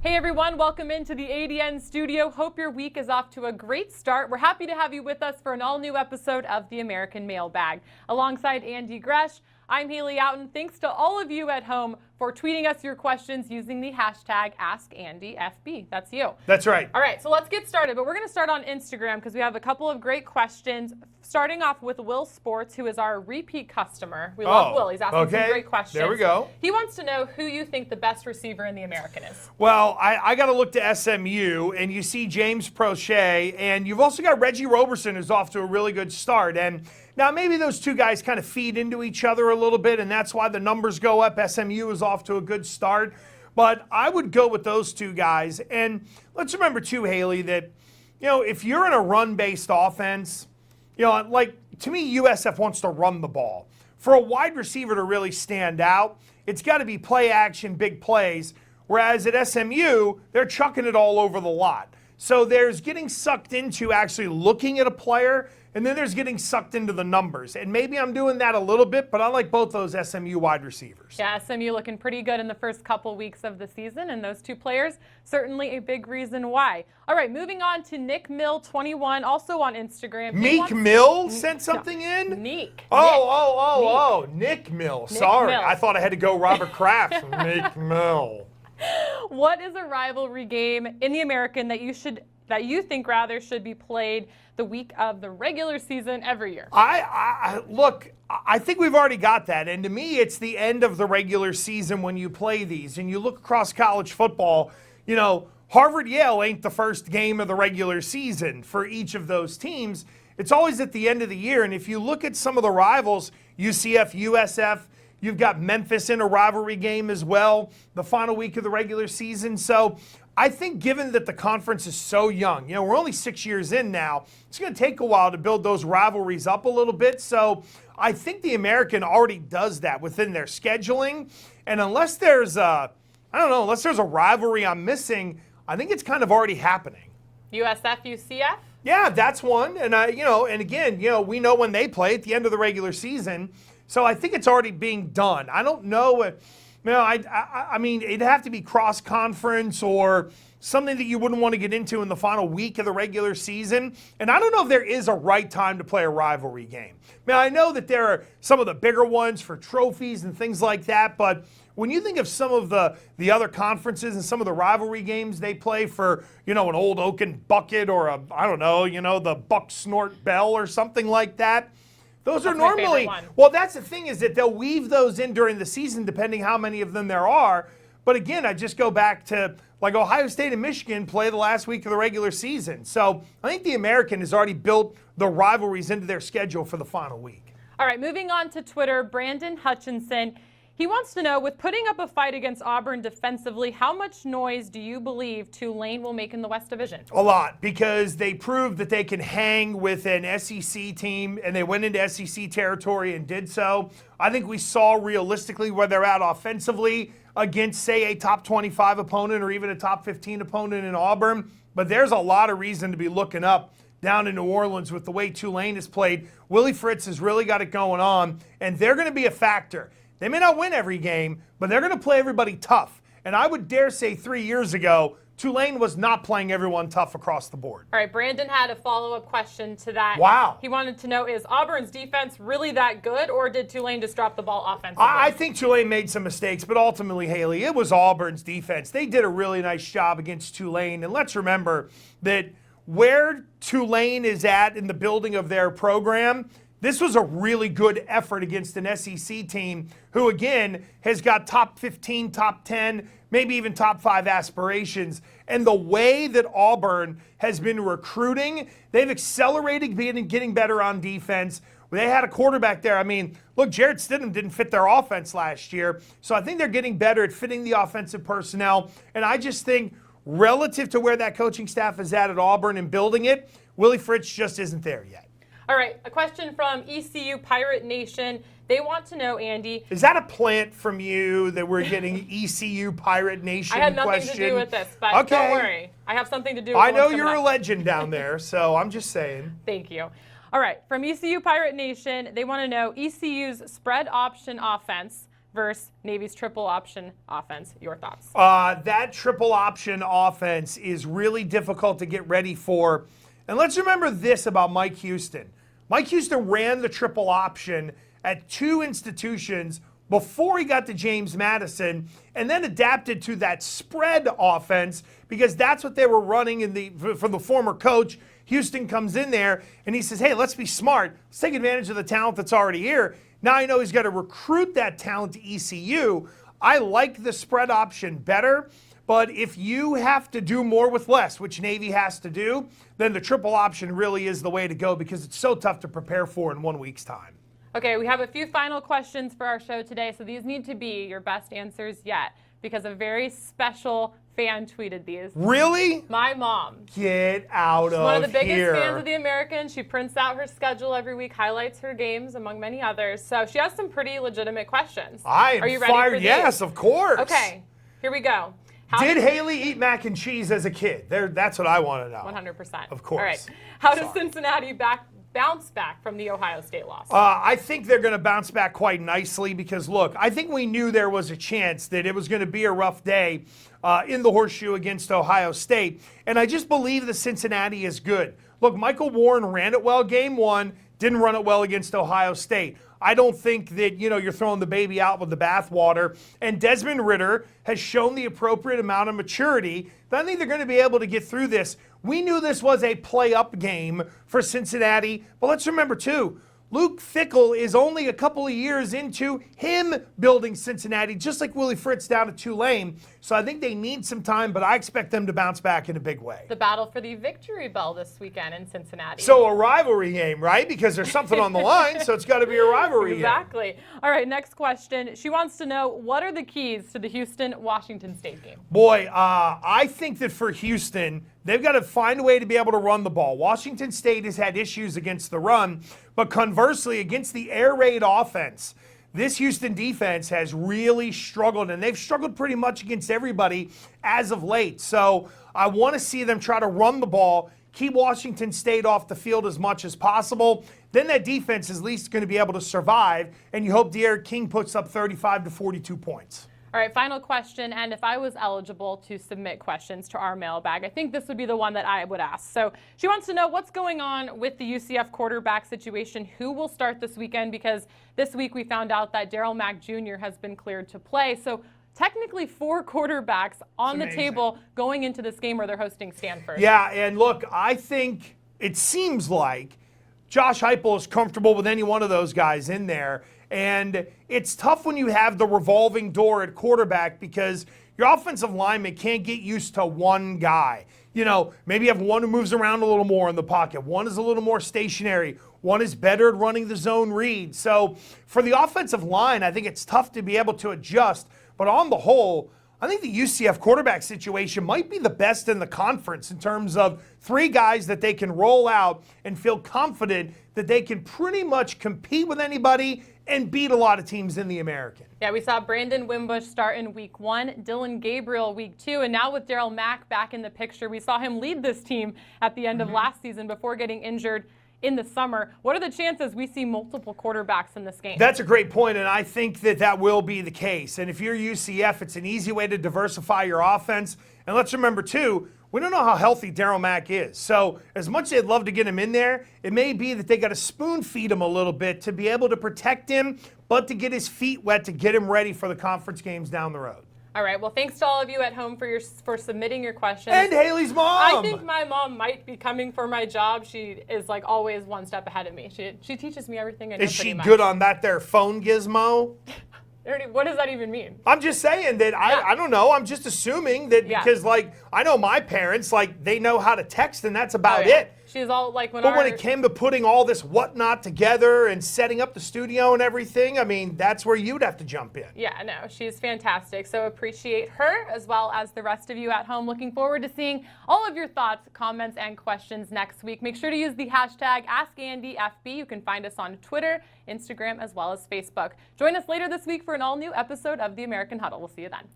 Hey everyone, welcome into the ADN studio. Hope your week is off to a great start. We're happy to have you with us for an all-new episode of the American Mailbag. Alongside Andy Gresh, I'm Haley Outen. Thanks to all of you at home for tweeting us your questions using the hashtag AskAndyFB. That's you. That's right. All right, so let's get started. But we're going to start on Instagram because we have a couple of great questions. Starting off with Will Sports, who is our repeat customer. We love Will. He's asking some great questions. There we go. He wants to know who you think the best receiver in the American is. Well, I got to look to SMU, and you see James Prochet, and you've also got Reggie Roberson, who's off to a really good start. And now maybe those two guys kind of feed into each other a little bit, and that's why the numbers go up. SMU is off to a good start. But I would go with those two guys. And let's remember, too, Haley, that, if you're in a run-based offense, like, to me, USF wants to run the ball. For a wide receiver to really stand out, it's got to be play action, big plays, whereas at SMU, they're chucking it all over the lot. So there's getting sucked into actually looking at a player, and then there's getting sucked into the numbers. And maybe I'm doing that a little bit, but I like both those SMU wide receivers. Yeah, SMU looking pretty good in the first couple weeks of the season, and those two players, certainly a big reason why. All right, moving on to Nick Mill, 21, also on Instagram. Mill sent something in? Nick. Nick Mill. Sorry, I thought I had to go Robert Kraft. Nick Mill. What is a rivalry game in the American that you think should be played the week of the regular season every year? Look, I think we've already got that. And to me, it's the end of the regular season when you play these. And you look across college football, Harvard-Yale ain't the first game of the regular season for each of those teams. It's always at the end of the year. And if you look at some of the rivals, UCF, USF, you've got Memphis in a rivalry game as well, the final week of the regular season. So I think given that the conference is so young, we're only 6 years in now, it's going to take a while to build those rivalries up a little bit. So I think the American already does that within their scheduling. And unless there's a rivalry I'm missing, I think it's kind of already happening. USF, UCF? Yeah, that's one. And and again, we know when they play at the end of the regular season. So I think it's already being done. I don't know. I mean, it'd have to be cross-conference or something that you wouldn't want to get into in the final week of the regular season. And I don't know if there is a right time to play a rivalry game. I know that there are some of the bigger ones for trophies and things like that, but when you think of some of the other conferences and some of the rivalry games they play for, an old Oaken bucket or the Buck Snort Bell or something like that, those are normally, well, that's the thing is that they'll weave those in during the season depending how many of them there are. But again, I just go back to like Ohio State and Michigan play the last week of the regular season. So I think the American has already built the rivalries into their schedule for the final week. All right, moving on to Twitter, Brandon Hutchinson. He wants to know, with putting up a fight against Auburn defensively, how much noise do you believe Tulane will make in the West Division? A lot, because they proved that they can hang with an SEC team, and they went into SEC territory and did so. I think we saw realistically where they're at offensively against, say, a top 25 opponent or even a top 15 opponent in Auburn. But there's a lot of reason to be looking up down in New Orleans with the way Tulane has played. Willie Fritz has really got it going on, and they're going to be a factor. They may not win every game, but they're going to play everybody tough. And I would dare say 3 years ago, Tulane was not playing everyone tough across the board. All right, Brandon had a follow-up question to that. Wow. He wanted to know, is Auburn's defense really that good, or did Tulane just drop the ball offensively? I think Tulane made some mistakes, but ultimately, Haley, it was Auburn's defense. They did a really nice job against Tulane. And let's remember that where Tulane is at in the building of their program, this was a really good effort against an SEC team who, again, has got top 15, top 10, maybe even top 5 aspirations. And the way that Auburn has been recruiting, they've accelerated getting better on defense. They had a quarterback there. I mean, look, Jarrett Stidham didn't fit their offense last year. So I think they're getting better at fitting the offensive personnel. And I just think relative to where that coaching staff is at Auburn and building it, Willie Fritz just isn't there yet. All right, a question from ECU Pirate Nation. They want to know, Andy. Is that a plant from you that we're getting ECU Pirate Nation question? I had nothing to do with this, but okay. Don't worry. I have something to do with it. I know you're a legend down there, so I'm just saying. Thank you. All right, from ECU Pirate Nation, they want to know ECU's spread option offense versus Navy's triple option offense. Your thoughts? That triple option offense is really difficult to get ready for. And let's remember this about Mike Houston. Mike Houston ran the triple option at 2 institutions before he got to James Madison, and then adapted to that spread offense because that's what they were running for the former coach. Houston comes in there and he says, hey, let's be smart. Let's take advantage of the talent that's already here. Now I know he's got to recruit that talent to ECU. I like the spread option better, but if you have to do more with less, which Navy has to do, then the triple option really is the way to go because it's so tough to prepare for in 1 week's time. Okay, we have a few final questions for our show today, so these need to be your best answers yet because a very special fan tweeted these. Really? My mom. Get out She's of here. one of the biggest fans of the American. She prints out her schedule every week, highlights her games, among many others. So she has some pretty legitimate questions. Are you ready for these? Yes, of course. Okay, here we go. Did Haley eat mac and cheese as a kid? That's what I want to know. 100%. Of course. All right. How does Cincinnati bounce back from the Ohio State loss? I think they're going to bounce back quite nicely because, look, I think we knew there was a chance that it was going to be a rough day in the horseshoe against Ohio State. And I just believe that Cincinnati is good. Look, Michael Warren ran it well game 1, didn't run it well against Ohio State. I don't think that, you're throwing the baby out with the bathwater. And Desmond Ridder has shown the appropriate amount of maturity that I think they're going to be able to get through this. We knew this was a play-up game for Cincinnati. But let's remember, too, Luke Fickell is only a couple of years into him building Cincinnati, just like Willie Fritz down at Tulane. So I think they need some time, but I expect them to bounce back in a big way. The battle for the victory bell this weekend in Cincinnati. So a rivalry game, right? Because there's something on the line, so it's got to be a rivalry Exactly. game. All right, next question. She wants to know, what are the keys to the Houston-Washington State game? Boy, I think that for Houston, they've got to find a way to be able to run the ball. Washington State has had issues against the run, but conversely, against the air raid offense, this Houston defense has really struggled, and they've struggled pretty much against everybody as of late. So I want to see them try to run the ball, keep Washington State off the field as much as possible. Then that defense is at least going to be able to survive, and you hope De'Aaron King puts up 35 to 42 points. All right, final question, and if I was eligible to submit questions to our mailbag, I think this would be the one that I would ask. So she wants to know what's going on with the UCF quarterback situation, who will start this weekend, because this week we found out that Darryl Mack Jr. has been cleared to play. So technically 4 quarterbacks on the table going into this game where they're hosting Stanford. Yeah, and look, I think it seems like Josh Heupel is comfortable with any one of those guys in there. And it's tough when you have the revolving door at quarterback because your offensive lineman can't get used to one guy. Maybe you have one who moves around a little more in the pocket. One is a little more stationary. One is better at running the zone read. So for the offensive line, I think it's tough to be able to adjust. But on the whole, I think the UCF quarterback situation might be the best in the conference in terms of 3 guys that they can roll out and feel confident that they can pretty much compete with anybody and beat a lot of teams in the American. Yeah, we saw Brandon Wimbush start in week 1, Dylan Gabriel week 2, and now with Darryl Mack back in the picture, we saw him lead this team at the end of last season before getting injured in the summer. What are the chances we see multiple quarterbacks in this game? That's a great point, and I think that will be the case. And if you're UCF, it's an easy way to diversify your offense. And let's remember, too, we don't know how healthy Darryl Mack is. So as much as they'd love to get him in there, it may be that they got to spoon feed him a little bit to be able to protect him, but to get his feet wet to get him ready for the conference games down the road. All right. Well, thanks to all of you at home for submitting your questions. And Haley's mom. I think my mom might be coming for my job. She is like always one step ahead of me. She teaches me everything I know. Is she good on that there phone gizmo? What does that even mean? I'm just saying that I don't know. I'm just assuming that because I know my parents, they know how to text and that's about it. She's all like when it came to putting all this whatnot together and setting up the studio and everything, I mean, that's where you'd have to jump in. Yeah, no, she's fantastic. So appreciate her as well as the rest of you at home. Looking forward to seeing all of your thoughts, comments, and questions next week. Make sure to use the hashtag AskAndyFB. You can find us on Twitter, Instagram, as well as Facebook. Join us later this week for an all-new episode of The American Huddle. We'll see you then.